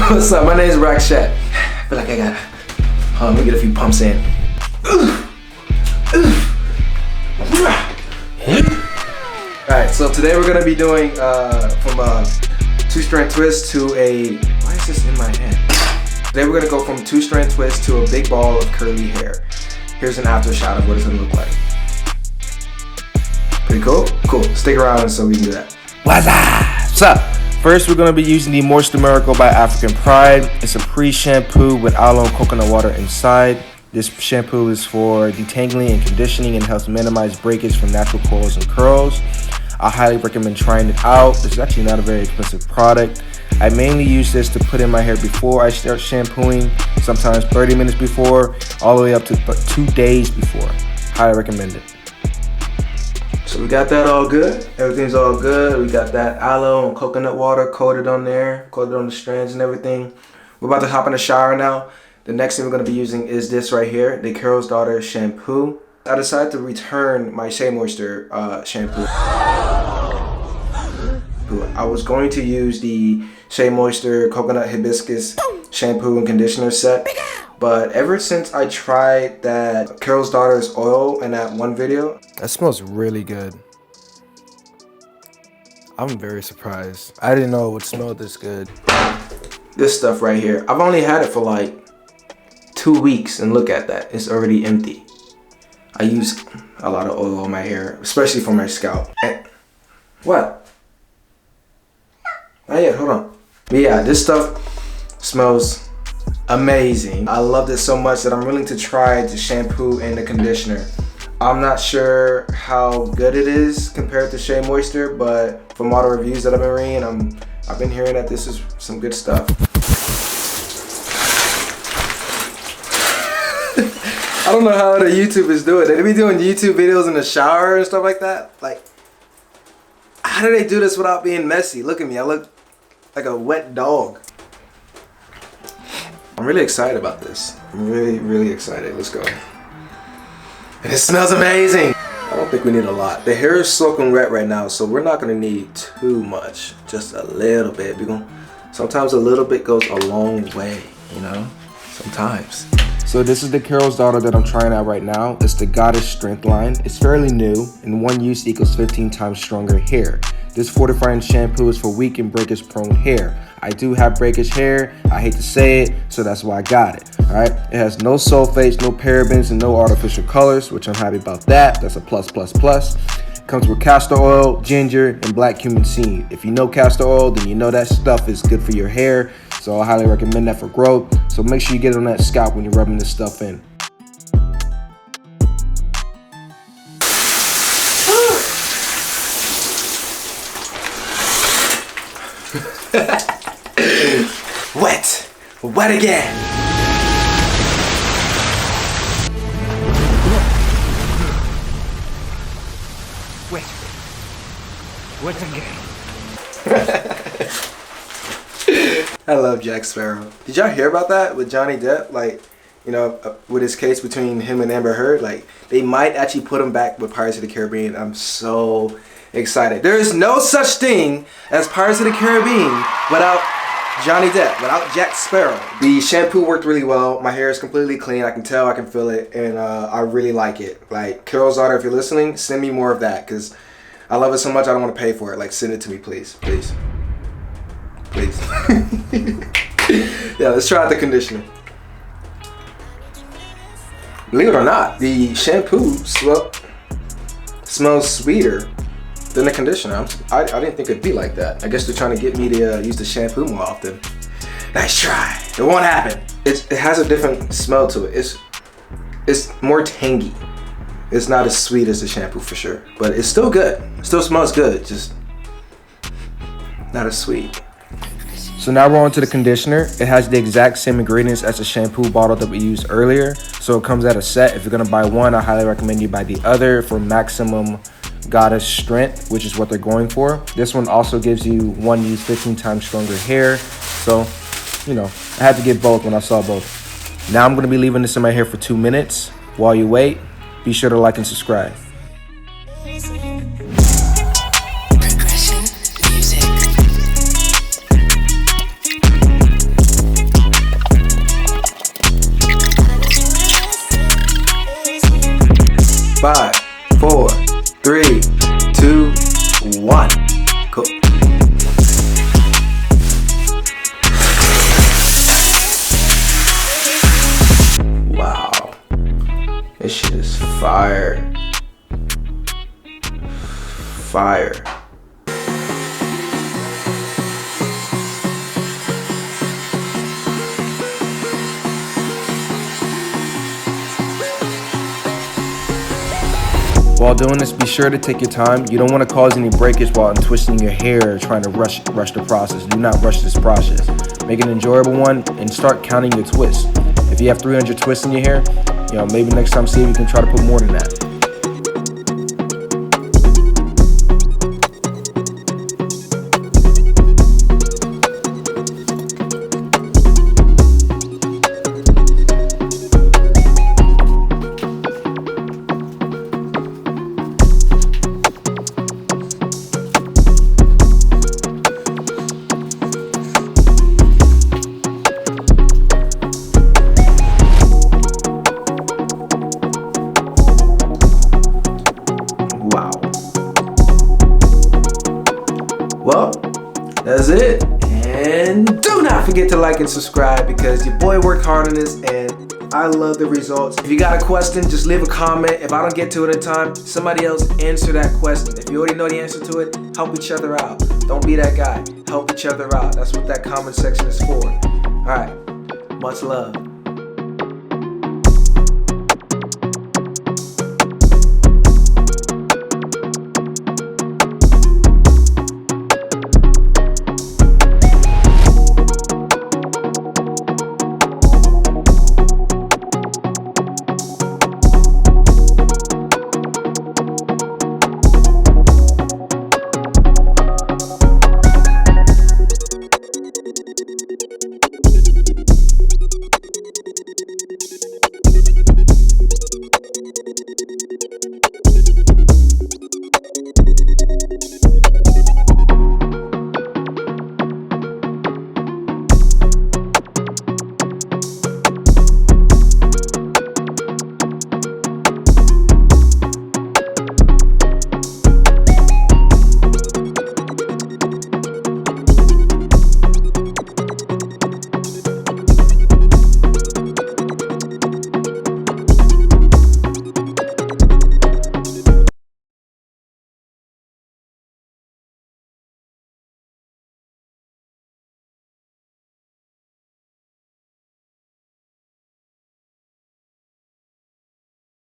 What's up? My name is Braxchat. I feel like I gotta. Let me get a few pumps in. Alright, so today we're gonna be doing from a 2-strand twist to a. Why is this in my hand? Today we're gonna go from 2-strand twist to a big ball of curly hair. Here's an after shot of what it's gonna look like. Pretty cool? Cool. Stick around so we can do that. What's up? First, we're going to be using the Moisture Miracle by African Pride. It's a pre-shampoo with aloe and coconut water inside. This shampoo is for detangling and conditioning and helps minimize breakage from natural coils and curls. I highly recommend trying it out. This is actually not a very expensive product. I mainly use this to put in my hair before I start shampooing, sometimes 30 minutes before, all the way up to 2 days before. Highly recommend it. So we got that all good. Everything's all good. We got that aloe and coconut water coated on there, coated on the strands and everything. We're about to hop in the shower now. The next thing we're going to be using is this right here, the Carol's Daughter shampoo. I decided to return my Shea Moisture shampoo. I was going to use the Shea Moisture Coconut Hibiscus shampoo and conditioner set. But ever since I tried that Carol's Daughter's oil in that one video, that smells really good. I'm very surprised. I didn't know it would smell this good. This stuff right here, I've only had it for like 2 weeks and look at that, it's already empty. I use a lot of oil on my hair, especially for my scalp. What? Oh yeah, hold on. But yeah, this stuff smells amazing. I love this so much that I'm willing to try the shampoo and the conditioner. I'm not sure how good it is compared to Shea Moisture, but from all the reviews that I've been reading, I've been hearing that this is some good stuff. I don't know how the YouTube is doing. They be doing YouTube videos in the shower and stuff like that. Like, how do they do this without being messy? Look at me, I look like a wet dog. I'm really excited about this. I'm really excited. Let's go. And it smells amazing. I don't think we need a lot. The hair is soaking wet right now, so we're not gonna need too much. Just a little bit. Sometimes a little bit goes a long way, you know? Sometimes. So this is the Carol's Daughter that I'm trying out right now. It's the Goddess Strength line. It's fairly new, and one use equals 15 times stronger hair. This fortifying shampoo is for weak and breakage prone hair. I do have breakage hair, I hate to say it, so that's why I got it. Alright, it has no sulfates, no parabens, and no artificial colors, which I'm happy about that. That's a plus. It comes with castor oil, ginger, and black cumin seed. If you know castor oil, then you know that stuff is good for your hair, so I highly recommend that for growth. So make sure you get it on that scalp when you're rubbing this stuff in. Wet again. Wet again. I love Jack Sparrow. Did y'all hear about that with Johnny Depp? Like, you know, with his case between him and Amber Heard, like they might actually put him back with Pirates of the Caribbean. I'm so excited. There is no such thing as Pirates of the Caribbean without Johnny Depp, without Jack Sparrow. The shampoo worked really well. My hair is completely clean. I can tell, I can feel it, and I really like it. Like, Carol's Daughter, if you're listening, send me more of that, because I love it so much I don't want to pay for it. Like, send it to me, please. Please. Please. Yeah, let's try out the conditioner. Believe it or not, the shampoo smells sweeter than the conditioner. I didn't think it'd be like that. I guess they're trying to get me to use the shampoo more often. Nice try. It won't happen. It has a different smell to it. It's more tangy. It's not as sweet as the shampoo for sure, but it's still good. It still smells good, just not as sweet. So now we're on to the conditioner. It has the exact same ingredients as the shampoo bottle that we used earlier. So it comes at a set. If you're gonna buy one, I highly recommend you buy the other for maximum Goddess strength, which is what they're going for. This one also gives you one use 15 times stronger hair. So, you know, I had to get both when I saw both. Now I'm gonna be leaving this in my hair for 2 minutes. While you wait, be sure to like and subscribe. 5, 4, 3, 2, 1. Cool. Wow. This shit is fire. Fire. While doing this, be sure to take your time. You don't want to cause any breakage while twisting your hair or trying to rush the process. Do not rush this process. Make an enjoyable one and start counting your twists. If you have 300 twists in your hair, maybe next time see if you can try to put more than that. Well, that's it. And do not forget to like and subscribe because your boy worked hard on this and I love the results. If you got a question, just leave a comment. If I don't get to it in time, somebody else answer that question. If you already know the answer to it, help each other out. Don't be that guy. Help each other out. That's what that comment section is for. All right. Much love.